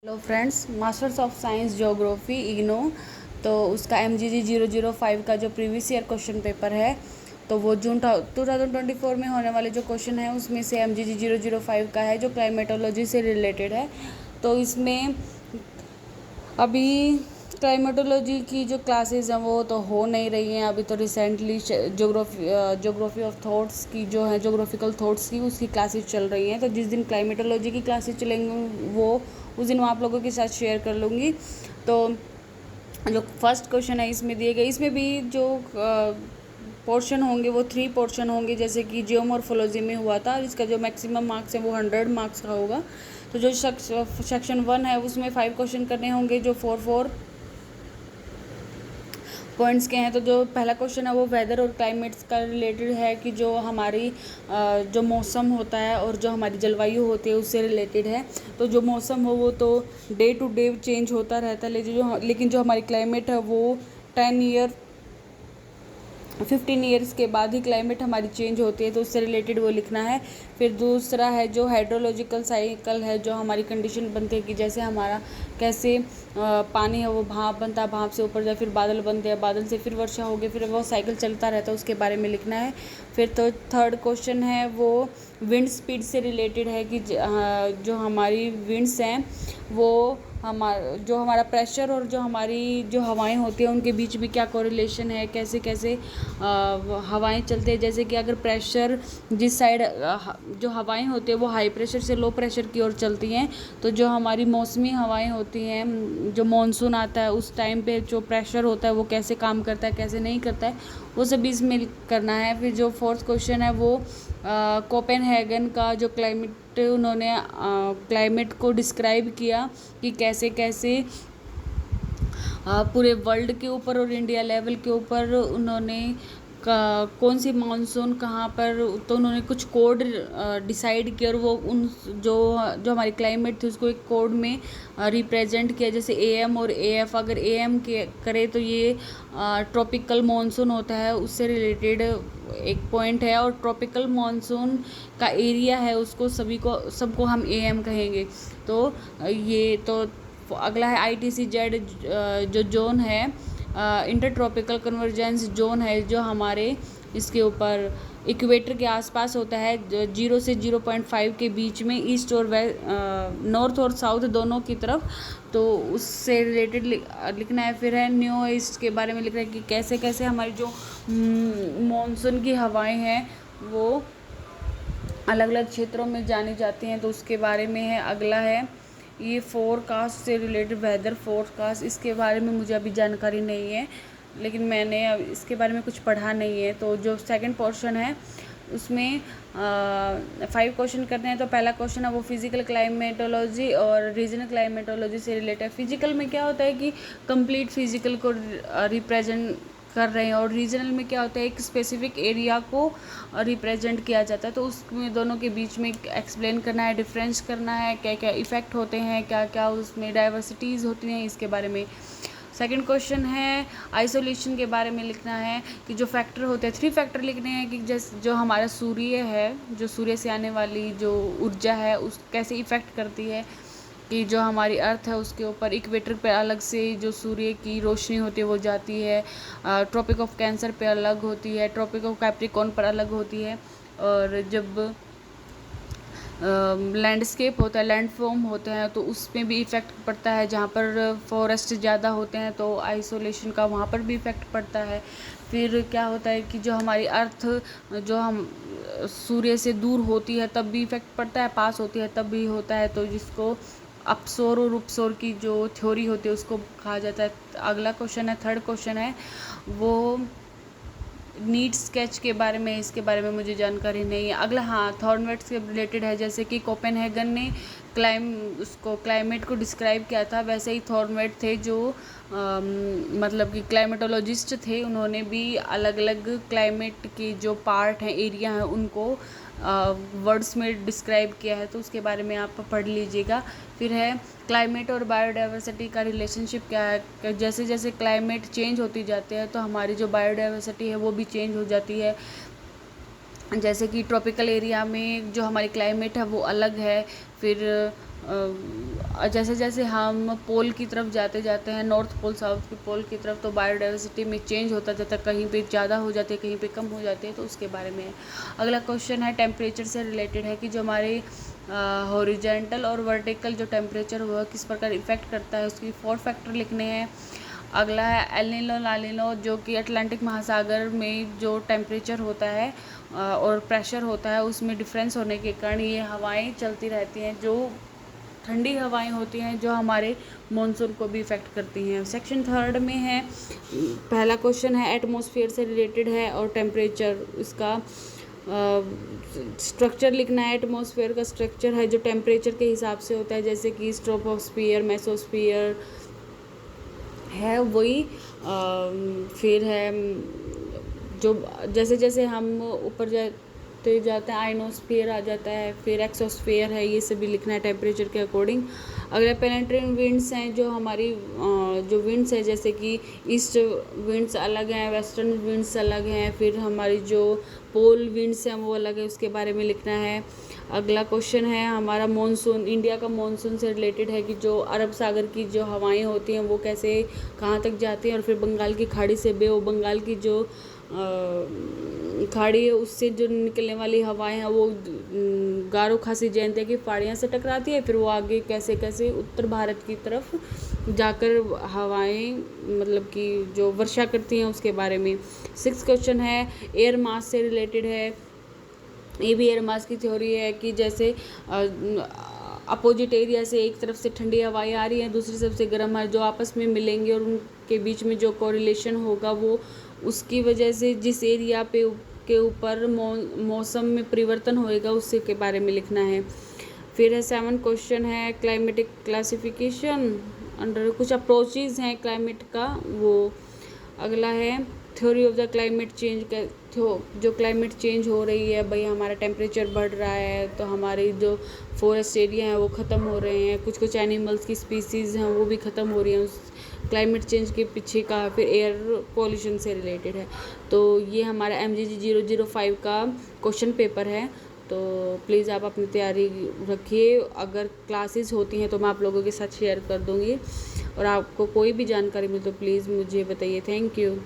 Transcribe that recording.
Hello friends, masters of science geography IGNOU. तो उसका MGG 005 का जो प्रीवियस ईयर क्वेश्चन पेपर है, तो वो जून 2024 में होने वाले जो क्वेश्चन है उसमें से MGG 005 का है, जो क्लाइमेटोलॉजी से रिलेटेड है। तो इसमें अभी क्लाइमेटोलॉजी की जो क्लासेस हैं वो तो हो नहीं रही हैं अभी। तो रिसेंटली जोग्राफी ऑफ थॉट्स की जो है, जोग्राफिकल थॉट्स की उसकी क्लासेस चल रही हैं। तो जिस दिन क्लाइमेटोलॉजी की क्लासेस चलेंगी वो उस दिन मैं आप लोगों के साथ शेयर कर लूँगी। तो जो फर्स्ट क्वेश्चन है इसमें दिए गए, इसमें भी जो पोर्शन होंगे वो 3 पोर्शन होंगे, जैसे कि जियोमॉर्फोलॉजी में हुआ था। इसका जो मैक्सिमम मार्क्स है वो 100 मार्क्स का होगा। तो जो सेक्शन 1 है उसमें 5 क्वेश्चन करने होंगे जो 4 पॉइंट्स के हैं। तो जो पहला क्वेश्चन है वो वेदर और क्लाइमेट्स का रिलेटेड है, कि जो हमारी जो मौसम होता है और जो हमारी जलवायु होती है उससे रिलेटेड है। तो जो मौसम हो वो तो डे टू डे चेंज होता रहता है, लेकिन जो हमारी क्लाइमेट है वो 15 ईयर्स के बाद ही क्लाइमेट हमारी चेंज होती है। तो उससे रिलेटेड वो लिखना है। फिर दूसरा है जो हाइड्रोलॉजिकल साइकिल है, जो हमारी कंडीशन बनती है कि जैसे हमारा कैसे पानी है वो भाप बनता है, भाप से ऊपर जाए फिर बादल बनते हैं, बादल से फिर वर्षा होगी, फिर वो साइकिल चलता रहता है, उसके बारे में लिखना है। फिर तो थर्ड क्वेश्चन है वो विंड स्पीड से रिलेटेड है, कि जो हमारी विंड्स हैं वो जो हमारा प्रेशर और जो हमारी जो हवाएं होती हैं उनके बीच में क्या कोरिलेशन है, कैसे कैसे हवाएं चलती है। जैसे कि अगर प्रेशर जिस साइड जो हवाएं होती हैं वो हाई प्रेशर से लो प्रेशर की ओर चलती हैं, तो जो हमारी मौसमी हवाएं होती हैं, जो मानसून आता है उस टाइम पे जो प्रेशर होता है वो कैसे काम करता है, कैसे नहीं करता है, वो सब इसमें करना है। फिर जो फोर्थ क्वेश्चन है वो कोपेनहेगन का जो उन्होंने क्लाइमेट को डिस्क्राइब किया कि कैसे कैसे पूरे वर्ल्ड के ऊपर और इंडिया लेवल के ऊपर उन्होंने कौन सी मानसून कहाँ पर, तो उन्होंने कुछ कोड डिसाइड किया और वो उन जो हमारी क्लाइमेट थी उसको एक कोड में रिप्रेजेंट किया। जैसे AM और AF, अगर AM के करे तो ये ट्रॉपिकल मानसून होता है, उससे रिलेटेड एक पॉइंट है। और ट्रॉपिकल मानसून का एरिया है उसको सबको हम AM कहेंगे। तो ये तो अगला है ITCZ, जो जोन है इंटर ट्रॉपिकल कन्वर्जेंस जोन है, जो हमारे इसके ऊपर इक्वेटर के आसपास होता है, 0 से 0.5 के बीच में, ईस्ट और नॉर्थ और साउथ दोनों की तरफ। तो उससे रिलेटेड लिखना है। फिर है न्यू ईस्ट के बारे में लिख रहा है कि कैसे कैसे हमारी जो मॉनसून की हवाएं हैं वो अलग अलग क्षेत्रों में जानी जाती हैं, तो उसके बारे में है। अगला है ये फोरकास्ट से रिलेटेड, वेदर फोरकास्ट, इसके बारे में मुझे अभी जानकारी नहीं है, लेकिन मैंने इसके बारे में कुछ पढ़ा नहीं है। तो जो सेकंड पोर्शन है उसमें 5 क्वेश्चन करने हैं। तो पहला क्वेश्चन है वो फिजिकल क्लाइमेटोलॉजी और रीजनल क्लाइमेटोलॉजी से रिलेटेड है। फिजिकल में क्या होता है कि कंप्लीट फिजिकल को रिप्रेजेंट कर रहे हैं, और रीजनल में क्या होता है एक स्पेसिफिक एरिया को रिप्रेजेंट किया जाता है। तो उसमें दोनों के बीच में एक्सप्लेन करना है, डिफरेंस करना है, क्या क्या इफ़ेक्ट होते हैं, क्या क्या उसमें डाइवर्सिटीज़ होती हैं, इसके बारे में। सेकंड क्वेश्चन है आइसोलेशन के बारे में लिखना है, कि जो फैक्टर होते हैं 3 फैक्टर लिखने हैं, कि जैसे जो हमारा सूर्य है, जो सूर्य से आने वाली जो ऊर्जा है उस कैसे इफ़ेक्ट करती है, कि जो हमारी अर्थ है उसके ऊपर इक्वेटर पे अलग से जो सूर्य की रोशनी होती है वो जाती है, ट्रॉपिक ऑफ कैंसर पे अलग होती है, ट्रॉपिक ऑफ कैप्रिकॉर्न पर अलग होती है। और जब लैंडस्केप होता है, लैंडफॉर्म होते हैं, तो उसमें भी इफ़ेक्ट पड़ता है। जहाँ पर फॉरेस्ट ज़्यादा होते हैं तो आइसोलेशन का वहाँ पर भी इफ़ेक्ट पड़ता है। फिर क्या होता है कि जो हमारी अर्थ जो हम सूर्य से दूर होती है तब भी इफ़ेक्ट पड़ता है, पास होती है तब भी होता है। तो जिसको अपसोर और उपसोर की जो थ्योरी होती है उसको कहा जाता है। अगला क्वेश्चन है, थर्ड क्वेश्चन है वो नीट स्केच के बारे में, इसके बारे में मुझे जानकारी नहीं है। अगला हाँ थॉर्नवेट्स के रिलेटेड है, जैसे कि कोपेनहेगन ने क्लाइमेट को डिस्क्राइब किया था, वैसे ही थॉर्नवेट थे जो मतलब कि क्लाइमेटोलॉजिस्ट थे, उन्होंने भी अलग अलग क्लाइमेट की जो पार्ट हैं, एरिया हैं, उनको वर्ड्स में डिस्क्राइब किया है। तो उसके बारे में आप पढ़ लीजिएगा। फिर है क्लाइमेट और बायोडाइवर्सिटी का रिलेशनशिप क्या है। जैसे जैसे क्लाइमेट चेंज होती जाते हैं तो हमारी जो बायोडाइवर्सिटी है वो भी चेंज हो जाती है। जैसे कि ट्रॉपिकल एरिया में जो हमारी क्लाइमेट है वो अलग है, फिर जैसे जैसे हम पोल की तरफ जाते जाते हैं, नॉर्थ पोल साउथ की पोल की तरफ, तो बायोडाइवर्सिटी में चेंज होता जाता है, कहीं पे ज़्यादा हो जाती है, कहीं पे कम हो जाती है, तो उसके बारे में है। अगला क्वेश्चन है टेम्परेचर से रिलेटेड है कि जो हमारे हॉरिजेंटल और वर्टिकल जो टेम्परेचर वह किस प्रकार इफेक्ट करता है, उसकी 4 फैक्टर लिखने हैं। अगला है एल नीनो ला नीनो, जो कि अटलांटिक महासागर में जो टेम्परेचर होता है और प्रेशर होता है, उसमें डिफरेंस होने के कारण ये हवाएं चलती रहती हैं, जो ठंडी हवाएं होती हैं, जो हमारे मॉनसून को भी इफ़ेक्ट करती हैं। सेक्शन 3 में है, पहला क्वेश्चन है एटमॉस्फेयर से रिलेटेड है और टेम्परेचर, इसका स्ट्रक्चर लिखना है। एटमॉस्फेयर का स्ट्रक्चर है जो टेम्परेचर के हिसाब से होता है, जैसे कि स्ट्रोपोस्फियर, मेसोस्फियर है वही। फिर है जो जैसे जैसे हम ऊपर जाते हैं आइनोस्फियर आ जाता है, फिर एक्सोस्फियर है, ये सभी लिखना है टेम्परेचर के अकॉर्डिंग। अगला पेनेट्रेटिंग विंड्स हैं, जो हमारी जो विंड्स है, जैसे कि ईस्ट विंड्स अलग हैं, वेस्टर्न विंड्स अलग हैं, फिर हमारी जो पोल विंड्स हैं वो अलग है, उसके बारे में लिखना है। अगला क्वेश्चन है हमारा मॉनसून, इंडिया का मॉनसून से रिलेटेड है कि जो अरब सागर की जो हवाएं होती हैं वो कैसे कहाँ तक जाती हैं, और फिर बंगाल की खाड़ी से बे ऑफ बंगाल की जो खाड़ी है उससे जो निकलने वाली हवाएं हैं वो गारो खासी जयंतिया की पहाड़ियाँ से टकराती है, फिर वो आगे कैसे कैसे उत्तर भारत की तरफ जाकर हवाएं मतलब कि जो वर्षा करती हैं उसके बारे में। 6 क्वेश्चन है एयर मास से रिलेटेड है। ये भी एयर मास की थ्योरी है कि जैसे अपोजिट एरिया से एक तरफ से ठंडी हवाएं आ रही हैं, दूसरी तरफ से गर्म हवा, जो आपस में मिलेंगे और उनके बीच में जो कोरिलेशन होगा वो उसकी वजह से जिस एरिया पे के ऊपर मौसम में परिवर्तन होएगा उससे के बारे में लिखना है। फिर है 7 क्वेश्चन है क्लाइमेटिक क्लासिफिकेशन अंडर, कुछ अप्रोचेज हैं क्लाइमेट का वो। अगला है theory of the climate change का, जो क्लाइमेट चेंज हो रही है भाई, हमारा टेम्परेचर बढ़ रहा है तो हमारी जो फॉरेस्ट एरिया हैं वो ख़त्म हो रहे हैं, कुछ कुछ एनिमल्स की स्पीसीज़ हैं वो भी ख़त्म हो रही हैं उस क्लाइमेट चेंज के पीछे का। फिर एयर पॉल्यूशन से रिलेटेड है, तो ये हमारा MGG 005 का क्वेश्चन पेपर है, तो प्लीज़ आप अपनी तैयारी रखिए। अगर क्लासेस होती हैं तो मैं आप लोगों के साथ शेयर कर दूँगी, और आपको कोई भी जानकारी मिले तो प्लीज़ मुझे बताइए। Thank you.